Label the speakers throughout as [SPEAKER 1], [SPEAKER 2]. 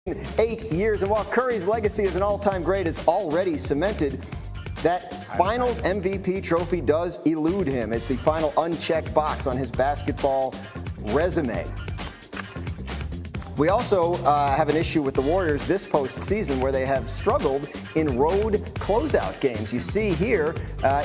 [SPEAKER 1] 8 years. And while Curry's legacy as an all-time great is already cemented, that finals MVP trophy does elude him. It's the final unchecked box on his basketball resume. We also have an issue with the Warriors this postseason where they have struggled in road closeout games. You see here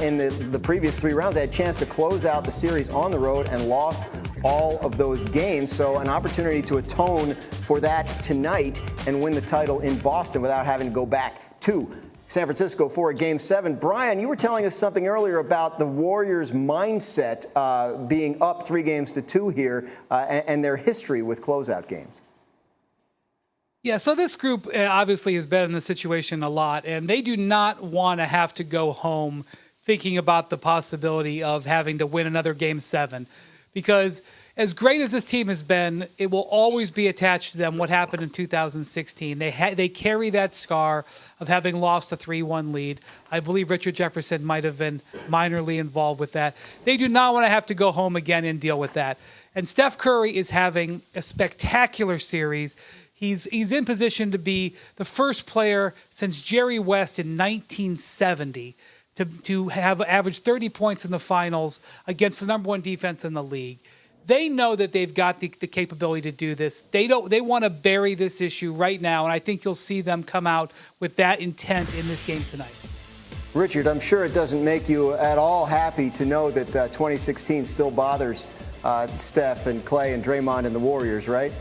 [SPEAKER 1] in the previous 3 rounds, they had a chance to close out the series on the road and lost all of those games. So an opportunity to atone for that tonight and win the title in Boston without having to go back to San Francisco for a Game 7. Brian, you were telling us something earlier about the Warriors' mindset being up 3-2 here and their history with closeout games.
[SPEAKER 2] Yeah, so this group obviously has been in the situation a lot, and they do not want to have to go home thinking about the possibility of having to win another Game 7. Because as great as this team has been, it will always be attached to them what happened in 2016. They carry that scar of having lost a 3-1 lead. I believe Richard Jefferson might have been minorly involved with that. They do not want to have to go home again and deal with that. And Steph Curry is having a spectacular series. He's in position to be the first player since Jerry West in 1970 to have averaged 30 points in the finals against the number 1 defense in the league. They know that they've got the capability to do this. They want to bury this issue right now, and I think you'll see them come out with that intent in this game tonight.
[SPEAKER 1] Richard, I'm sure it doesn't make you at all happy to know that 2016 still bothers Steph and Clay and Draymond and the Warriors, right?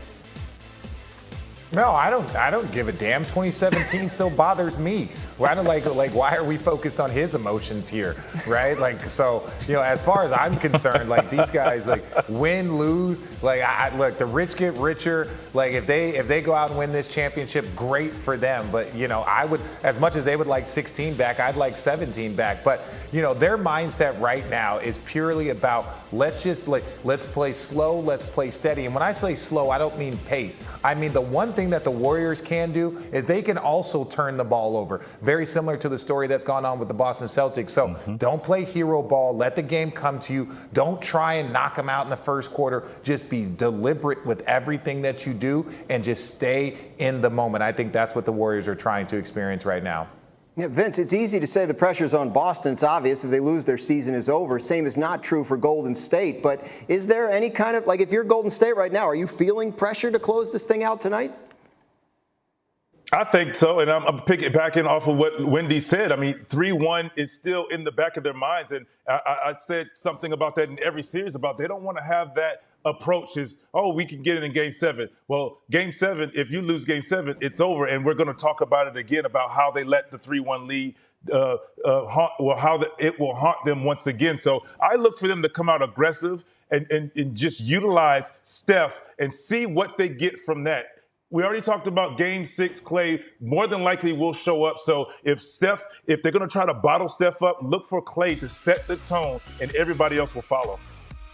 [SPEAKER 3] No, I don't give a damn. 2017 still bothers me. Why are we focused on his emotions here, right? So, as far as I'm concerned, these guys, win, lose, look, the rich get richer. If they go out and win this championship, great for them. But, I would, as much as they would like 16 back, I'd like 17 back. But, their mindset right now is purely about let's play slow, let's play steady. And when I say slow, I don't mean pace. I mean the one thing that the Warriors can do is they can also turn the ball over. Very similar to the story that's gone on with the Boston Celtics. So don't play hero ball. Let the game come to you. Don't try and knock them out in the first quarter. Just be deliberate with everything that you do and just stay in the moment. I think that's what the Warriors are trying to experience right now.
[SPEAKER 1] Yeah, Vince, it's easy to say the pressure's on Boston. It's obvious if they lose, their season is over. Same is not true for Golden State. But is there any kind of, if you're Golden State right now, are you feeling pressure to close this thing out tonight?
[SPEAKER 4] I think so, and I'm piggybacking off of what Wendy said. I mean, 3-1 is still in the back of their minds, and I said something about that in every series about they don't want to have that approach is, we can get it in Game 7. Well, Game 7, if you lose Game 7, it's over, and we're going to talk about it again about how they let the 3-1 lead it will haunt them once again. So I look for them to come out aggressive and just utilize Steph and see what they get from that. We already talked about Game 6. Clay more than likely will show up. So if they're going to try to bottle Steph up, look for Clay to set the tone, and everybody else will follow.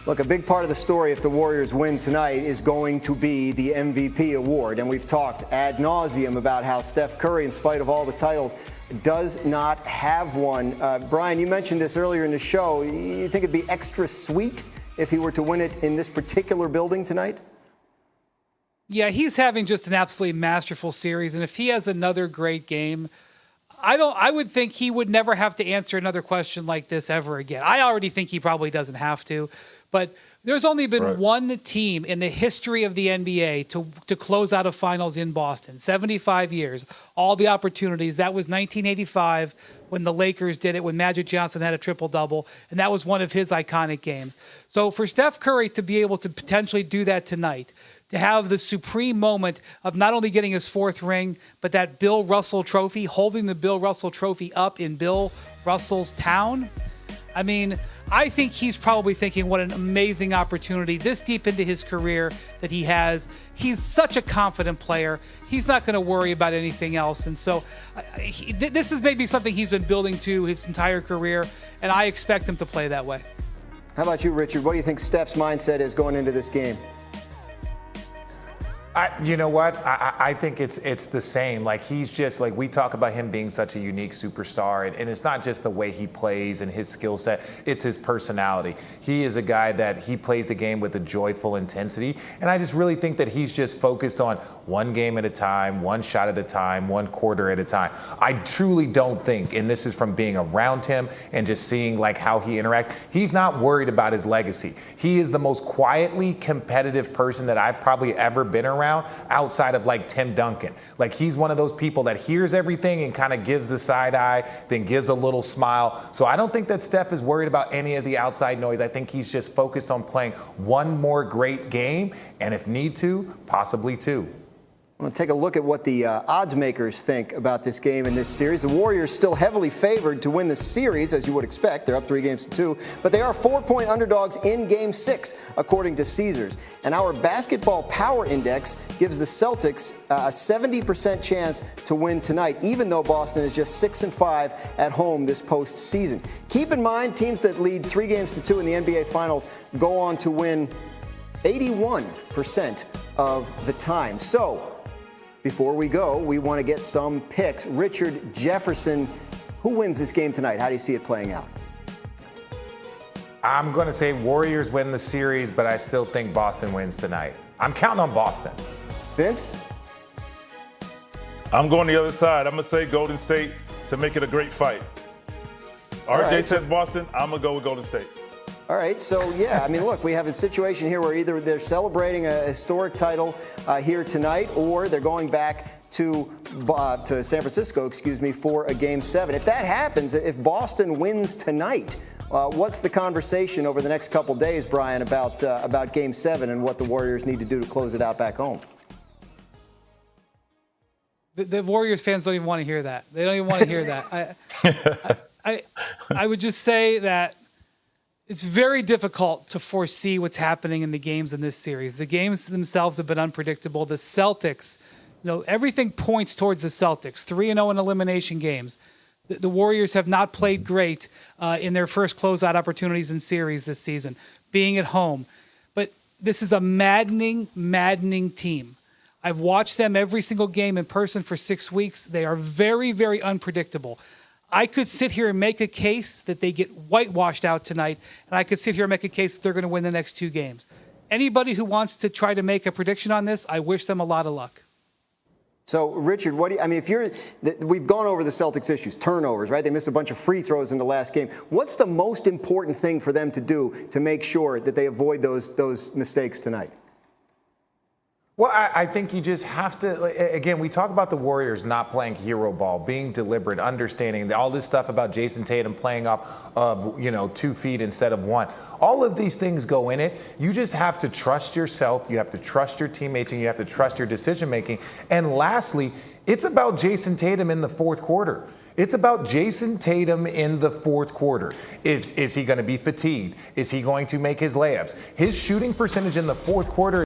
[SPEAKER 1] Look, a big part of the story if the Warriors win tonight is going to be the MVP award. And we've talked ad nauseum about how Steph Curry, in spite of all the titles, does not have one. Brian, you mentioned this earlier in the show. You think it'd be extra sweet if he were to win it in this particular building tonight?
[SPEAKER 2] Yeah, he's having just an absolutely masterful series, and if he has another great game, I would think he would never have to answer another question like this ever again. I already think he probably doesn't have to, but there's only been one team in the history of the NBA to close out a finals in Boston. 75 years, all the opportunities. That was 1985 when the Lakers did it, when Magic Johnson had a triple-double, and that was one of his iconic games. So for Steph Curry to be able to potentially do that tonight, to have the supreme moment of not only getting his 4th ring, but that Bill Russell trophy, holding the Bill Russell trophy up in Bill Russell's town. I mean, I think he's probably thinking what an amazing opportunity this deep into his career that he has. He's such a confident player. He's not going to worry about anything else. And so this is maybe something he's been building to his entire career, and I expect him to play that way.
[SPEAKER 1] How about you, Richard? What do you think Steph's mindset is going into this game?
[SPEAKER 3] You know what? I think it's the same. Like, he's just like, we talk about him being such a unique superstar, and it's not just the way he plays and his skill set, it's his personality. He is a guy that he plays the game with a joyful intensity, and I just really think that he's just focused on one game at a time, one shot at a time, one quarter at a time. I truly don't think, and this is from being around him and just seeing like how he interacts, he's not worried about his legacy. He is the most quietly competitive person that I've probably ever been around outside of like Tim Duncan. Like, he's one of those people that hears everything and kind of gives the side eye, then gives a little smile. So I don't think that Steph is worried about any of the outside noise. I think he's just focused on playing one more great game, and if need to, possibly two.
[SPEAKER 1] I'm going to take a look at what the odds makers think about this game in this series. The Warriors still heavily favored to win the series, as you would expect. They're up 3-2, but they are 4-point underdogs in Game 6, according to Caesars. And our basketball power index gives the Celtics a 70% chance to win tonight, even though Boston is just 6-5 at home this postseason. Keep in mind, teams that lead 3-2 in the NBA Finals go on to win 81% of the time. So, before we go, we want to get some picks. Richard Jefferson, who wins this game tonight? How do you see it playing out?
[SPEAKER 3] I'm going to say Warriors win the series, but I still think Boston wins tonight. I'm counting on Boston.
[SPEAKER 1] Vince?
[SPEAKER 4] I'm going the other side. I'm going to say Golden State to make it a great fight. RJ says Boston. I'm going to go with Golden State.
[SPEAKER 1] All right, so yeah, I mean, look, we have a situation here where either they're celebrating a historic title here tonight, or they're going back to San Francisco, for a Game 7. If that happens, if Boston wins tonight, what's the conversation over the next couple days, Brian, about Game 7 and what the Warriors need to do to close it out back home?
[SPEAKER 2] The Warriors fans don't even want to hear that. They don't even want to hear that. I would just say that it's very difficult to foresee what's happening in the games in this series. The games themselves have been unpredictable. The Celtics, everything points towards the Celtics. 3-0 in elimination games. The Warriors have not played great in their first closeout opportunities in series this season, being at home. But this is a maddening, maddening team. I've watched them every single game in person for 6 weeks. They are very, very unpredictable. I could sit here and make a case that they get whitewashed out tonight, and I could sit here and make a case that they're going to win the next 2 games. Anybody who wants to try to make a prediction on this, I wish them a lot of luck.
[SPEAKER 1] So, Richard, we've gone over the Celtics issues, turnovers, right? They missed a bunch of free throws in the last game. What's the most important thing for them to do to make sure that they avoid those mistakes tonight?
[SPEAKER 3] Well, I think you just have to, again, we talk about the Warriors not playing hero ball, being deliberate, understanding all this stuff about Jason Tatum playing off of, 2 feet instead of 1. All of these things go in it. You just have to trust yourself. You have to trust your teammates, and you have to trust your decision making. And lastly, it's about Jason Tatum in the fourth quarter. It's about Jason Tatum in the fourth quarter. Is he going to be fatigued? Is he going to make his layups? His shooting percentage in the fourth quarter